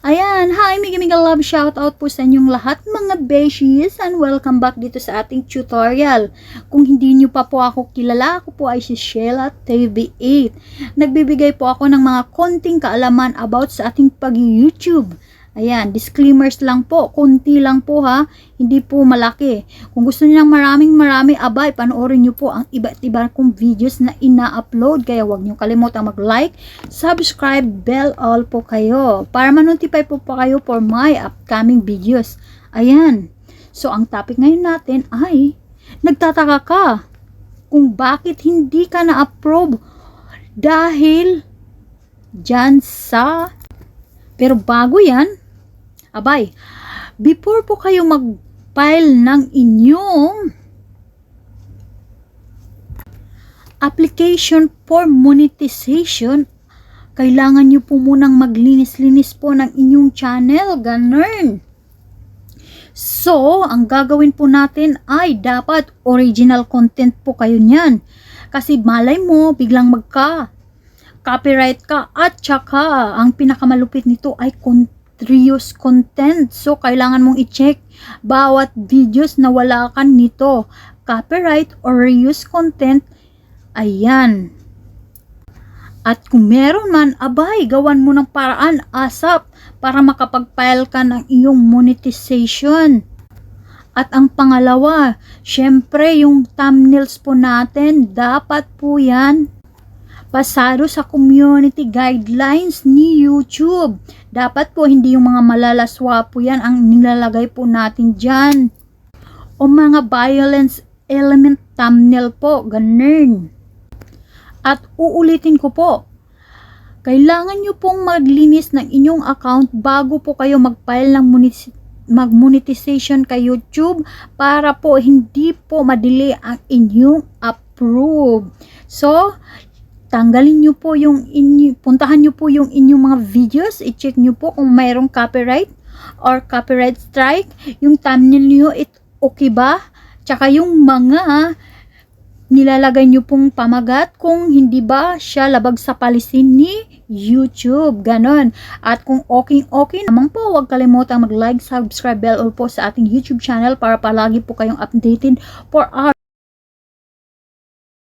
Ayan, hi, mega love shoutout po sa inyong lahat mga beshies and welcome back dito sa ating tutorial. Kung hindi nyo pa po ako kilala, ako po ay si Sheila TV8. Nagbibigay po ako ng mga konting kaalaman about sa ating pag-YouTube. Ayan, disclaimers lang po, konti lang po ha, hindi po malaki. Kung gusto niyo ng marami, abay, panoorin niyo po ang iba't iba kong videos na ina-upload. Kaya huwag niyo kalimutan mag-like, subscribe, bell all po kayo para ma-notify po kayo for my upcoming videos. Ayan, so ang topic ngayon natin ay, nagtataka ka kung bakit hindi ka na-approve dahil dyan sa... Pero bago yan, abay, before po kayo mag-file ng inyong application for monetization, kailangan nyo po munang maglinis-linis po ng inyong channel, ganun. So, ang gagawin po natin ay dapat original content po kayo niyan. Kasi malay mo, biglang copyright ka at saka ang pinakamalupit nito ay reuse content. So, kailangan mong i-check bawat videos na wala ka nito. Copyright or reuse content. Ayan. At kung meron man, abay, gawan mo ng paraan ASAP para makapag-file ka ng iyong monetization. At ang pangalawa, syempre yung thumbnails po natin, dapat po yan pasado sa community guidelines ni YouTube. Dapat po hindi yung mga malalaswa po yan ang nilalagay po natin dyan. O mga violence element thumbnail po, ganun. At uulitin ko po, kailangan nyo pong maglinis ng inyong account bago po kayo mag-file ng mag-monetization kay YouTube para po hindi po madili ang inyong approve. So, tanggalin nyo po yung puntahan nyo po yung inyong mga videos, i-check nyo po kung mayroong copyright or copyright strike, yung thumbnail nyo, okay ba? Tsaka yung mga nilalagay nyo pong pamagat kung hindi ba siya labag sa policy ni YouTube, ganon. At kung okay naman po, huwag kalimutan mag-like, subscribe, bell all po sa ating YouTube channel para palagi po kayong updated for our